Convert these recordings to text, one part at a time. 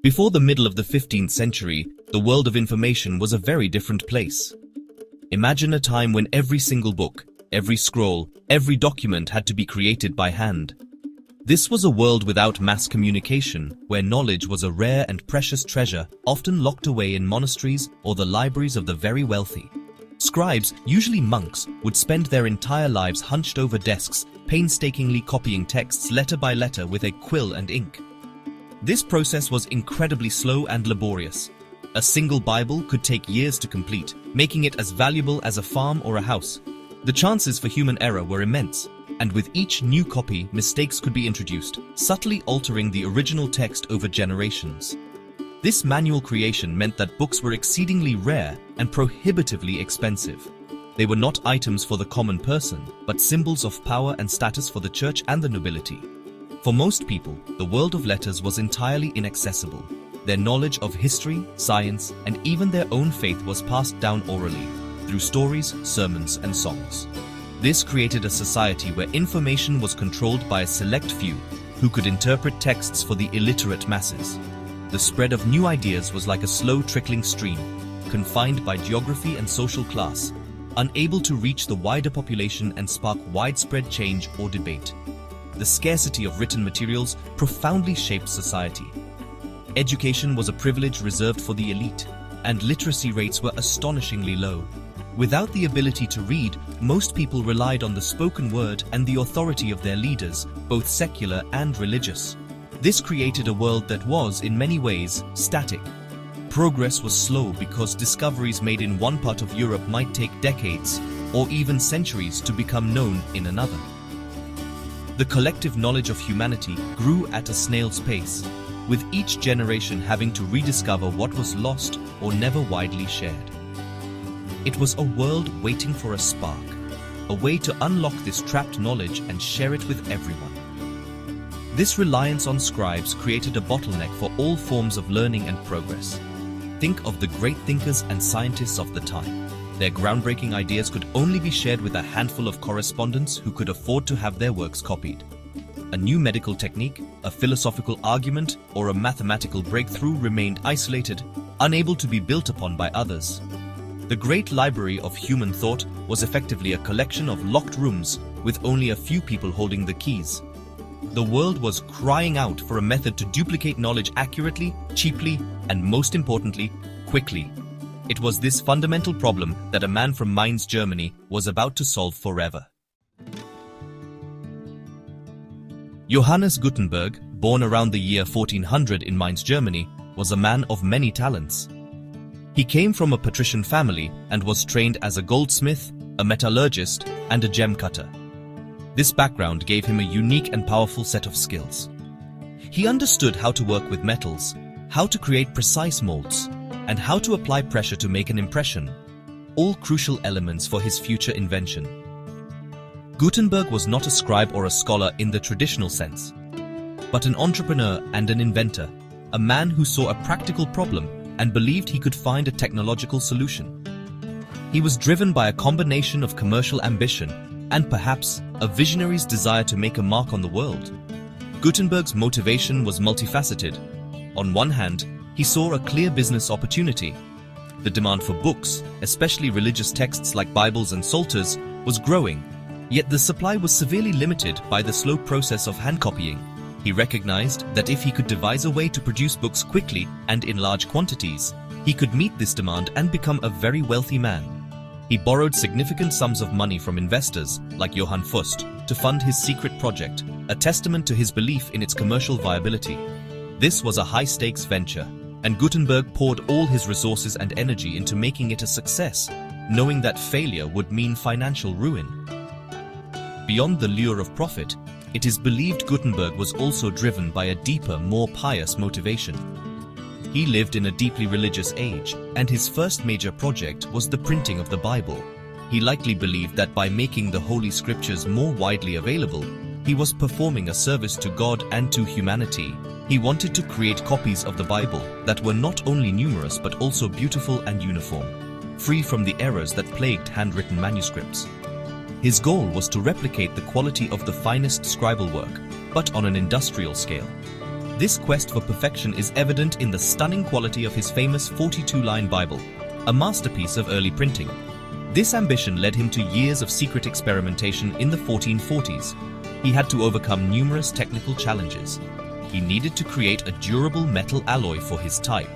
Before the middle of the 15th century, the world of information was a very different place. Imagine a time when every single book, every scroll, every document had to be created by hand. This was a world without mass communication, where knowledge was a rare and precious treasure, often locked away in monasteries or the libraries of the very wealthy. Scribes, usually monks, would spend their entire lives hunched over desks, painstakingly copying texts letter by letter with a quill and ink. This process was incredibly slow and laborious. A single Bible could take years to complete, making it as valuable as a farm or a house. The chances for human error were immense, and with each new copy, mistakes could be introduced, subtly altering the original text over generations. This manual creation meant that books were exceedingly rare and prohibitively expensive. They were not items for the common person, but symbols of power and status for the church and the nobility. For most people, the world of letters was entirely inaccessible. Their knowledge of history, science, and even their own faith was passed down orally, through stories, sermons, and songs. This created a society where information was controlled by a select few, who could interpret texts for the illiterate masses. The spread of new ideas was like a slow trickling stream, confined by geography and social class, unable to reach the wider population and spark widespread change or debate. The scarcity of written materials profoundly shaped society. Education was a privilege reserved for the elite, and literacy rates were astonishingly low. Without the ability to read, most people relied on the spoken word and the authority of their leaders, both secular and religious. This created a world that was, in many ways, static. Progress was slow because discoveries made in one part of Europe might take decades, or even centuries, to become known in another. The collective knowledge of humanity grew at a snail's pace, with each generation having to rediscover what was lost or never widely shared. It was a world waiting for a spark, a way to unlock this trapped knowledge and share it with everyone. This reliance on scribes created a bottleneck for all forms of learning and progress. Think of the great thinkers and scientists of the time. Their groundbreaking ideas could only be shared with a handful of correspondents who could afford to have their works copied. A new medical technique, a philosophical argument, or a mathematical breakthrough remained isolated, unable to be built upon by others. The great library of human thought was effectively a collection of locked rooms with only a few people holding the keys. The world was crying out for a method to duplicate knowledge accurately, cheaply, and most importantly, quickly. It was this fundamental problem that a man from Mainz, Germany, was about to solve forever. Johannes Gutenberg, born around the year 1400 in Mainz, Germany, was a man of many talents. He came from a patrician family and was trained as a goldsmith, a metallurgist, and a gem cutter. This background gave him a unique and powerful set of skills. He understood how to work with metals, how to create precise molds, and how to apply pressure to make an impression, all crucial elements for his future invention. Gutenberg was not a scribe or a scholar in the traditional sense, but an entrepreneur and an inventor, a man who saw a practical problem and believed he could find a technological solution. He was driven by a combination of commercial ambition and perhaps a visionary's desire to make a mark on the world. Gutenberg's motivation was multifaceted. On one hand, he saw a clear business opportunity. The demand for books, especially religious texts like Bibles and Psalters, was growing, yet the supply was severely limited by the slow process of hand copying. He recognized that if he could devise a way to produce books quickly and in large quantities, he could meet this demand and become a very wealthy man. He borrowed significant sums of money from investors, like Johann Fust, to fund his secret project, a testament to his belief in its commercial viability. This was a high-stakes venture, and Gutenberg poured all his resources and energy into making it a success, knowing that failure would mean financial ruin. Beyond the lure of profit, it is believed Gutenberg was also driven by a deeper, more pious motivation. He lived in a deeply religious age, and his first major project was the printing of the Bible. He likely believed that by making the Holy Scriptures more widely available, he was performing a service to God and to humanity. He wanted to create copies of the Bible that were not only numerous but also beautiful and uniform, free from the errors that plagued handwritten manuscripts. His goal was to replicate the quality of the finest scribal work, but on an industrial scale. This quest for perfection is evident in the stunning quality of his famous 42-line Bible, a masterpiece of early printing. This ambition led him to years of secret experimentation in the 1440s. He had to overcome numerous technical challenges. He needed to create a durable metal alloy for his type,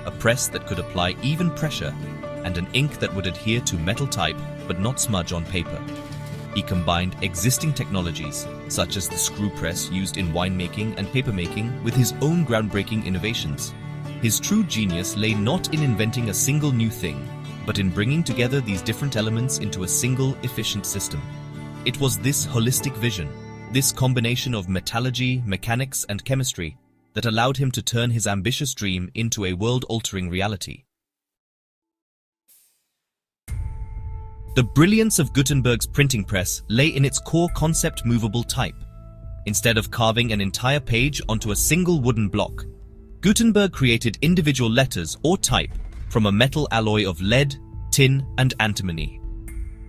a press that could apply even pressure, and an ink that would adhere to metal type but not smudge on paper. He combined existing technologies, such as the screw press used in winemaking and papermaking, with his own groundbreaking innovations. His true genius lay not in inventing a single new thing, but in bringing together these different elements into a single, efficient system. It was this holistic vision, this combination of metallurgy, mechanics, and chemistry, that allowed him to turn his ambitious dream into a world-altering reality. The brilliance of Gutenberg's printing press lay in its core concept: movable type. Instead of carving an entire page onto a single wooden block, Gutenberg created individual letters or type from a metal alloy of lead, tin, and antimony.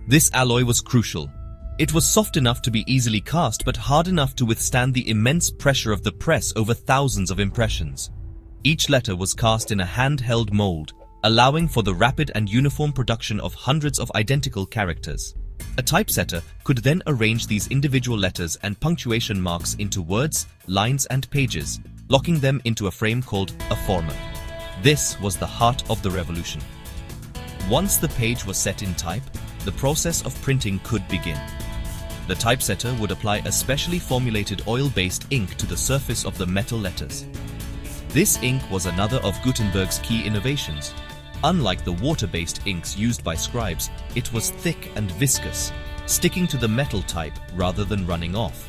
This alloy was crucial. It was soft enough to be easily cast but hard enough to withstand the immense pressure of the press over thousands of impressions. Each letter was cast in a hand-held mold, allowing for the rapid and uniform production of hundreds of identical characters. A typesetter could then arrange these individual letters and punctuation marks into words, lines, and pages, locking them into a frame called a former. This was the heart of the revolution. Once the page was set in type, the process of printing could begin. The typesetter would apply a specially formulated oil-based ink to the surface of the metal letters. This ink was another of Gutenberg's key innovations. Unlike the water-based inks used by scribes, it was thick and viscous, sticking to the metal type rather than running off.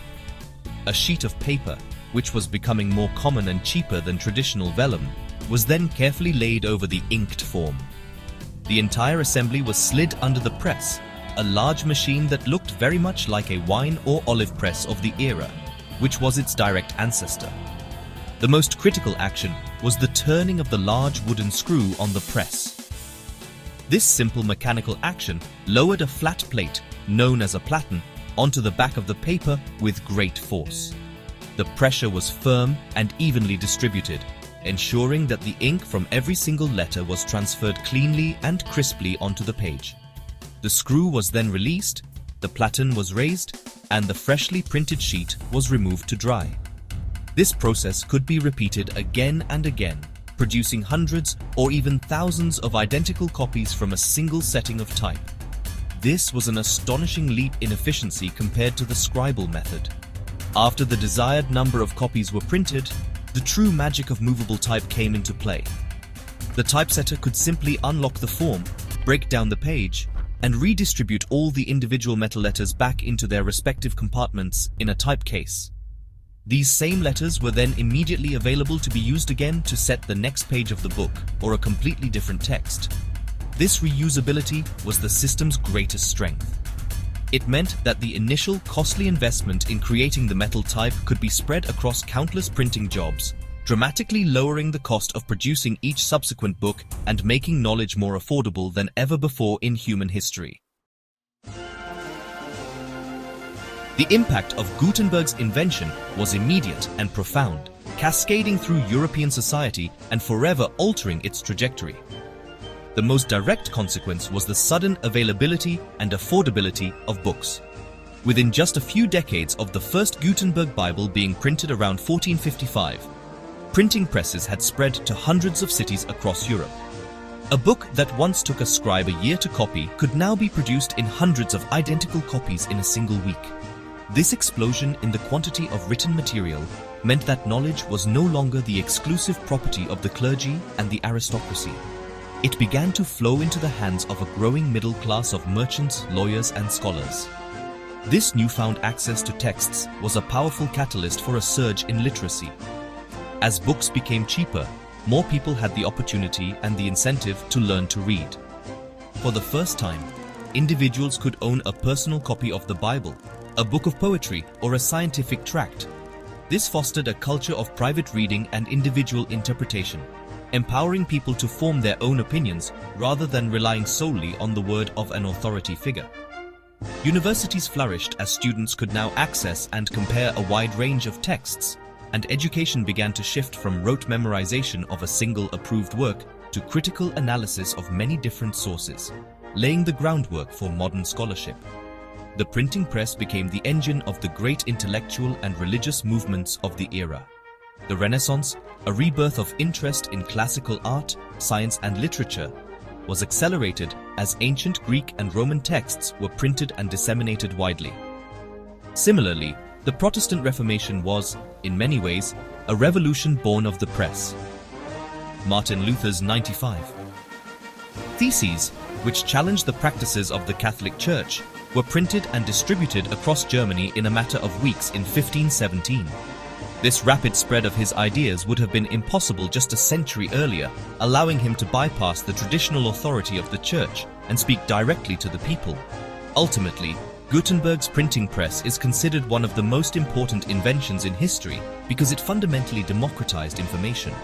A sheet of paper, which was becoming more common and cheaper than traditional vellum, was then carefully laid over the inked form. The entire assembly was slid under the press, a large machine that looked very much like a wine or olive press of the era, which was its direct ancestor. The most critical action was the turning of the large wooden screw on the press. This simple mechanical action lowered a flat plate, known as a platen, onto the back of the paper with great force. The pressure was firm and evenly distributed, ensuring that the ink from every single letter was transferred cleanly and crisply onto the page. The screw was then released, the platen was raised, and the freshly printed sheet was removed to dry. This process could be repeated again and again, producing hundreds or even thousands of identical copies from a single setting of type. This was an astonishing leap in efficiency compared to the scribal method. After the desired number of copies were printed, the true magic of movable type came into play. The typesetter could simply unlock the form, break down the page, and redistribute all the individual metal letters back into their respective compartments in a type case. These same letters were then immediately available to be used again to set the next page of the book or a completely different text. This reusability was the system's greatest strength. It meant that the initial costly investment in creating the metal type could be spread across countless printing jobs, dramatically lowering the cost of producing each subsequent book and making knowledge more affordable than ever before in human history. The impact of Gutenberg's invention was immediate and profound, cascading through European society and forever altering its trajectory. The most direct consequence was the sudden availability and affordability of books. Within just a few decades of the first Gutenberg Bible being printed around 1455, printing presses had spread to hundreds of cities across Europe. A book that once took a scribe a year to copy could now be produced in hundreds of identical copies in a single week. This explosion in the quantity of written material meant that knowledge was no longer the exclusive property of the clergy and the aristocracy. It began to flow into the hands of a growing middle class of merchants, lawyers, and scholars. This newfound access to texts was a powerful catalyst for a surge in literacy. As books became cheaper, more people had the opportunity and the incentive to learn to read. For the first time, individuals could own a personal copy of the Bible, a book of poetry, or a scientific tract. This fostered a culture of private reading and individual interpretation, empowering people to form their own opinions rather than relying solely on the word of an authority figure. Universities flourished as students could now access and compare a wide range of texts, and education began to shift from rote memorization of a single approved work to critical analysis of many different sources, laying the groundwork for modern scholarship. The printing press became the engine of the great intellectual and religious movements of the era. The Renaissance, a rebirth of interest in classical art, science, and literature, was accelerated as ancient Greek and Roman texts were printed and disseminated widely. Similarly, the Protestant Reformation was, in many ways, a revolution born of the press. Martin Luther's 95 Theses, which challenged the practices of the Catholic Church, were printed and distributed across Germany in a matter of weeks in 1517. This rapid spread of his ideas would have been impossible just a century earlier, allowing him to bypass the traditional authority of the Church and speak directly to the people. Ultimately, Gutenberg's printing press is considered one of the most important inventions in history because it fundamentally democratized information.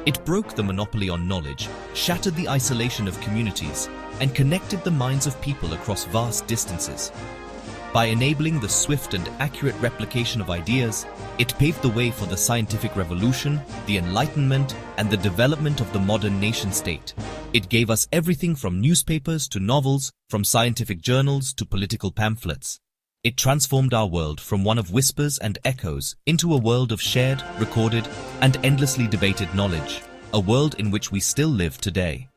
It broke the monopoly on knowledge, shattered the isolation of communities, and connected the minds of people across vast distances. By enabling the swift and accurate replication of ideas, it paved the way for the scientific revolution, the Enlightenment, and the development of the modern nation-state. It gave us everything from newspapers to novels, from scientific journals to political pamphlets. It transformed our world from one of whispers and echoes into a world of shared, recorded, and endlessly debated knowledge, a world in which we still live today.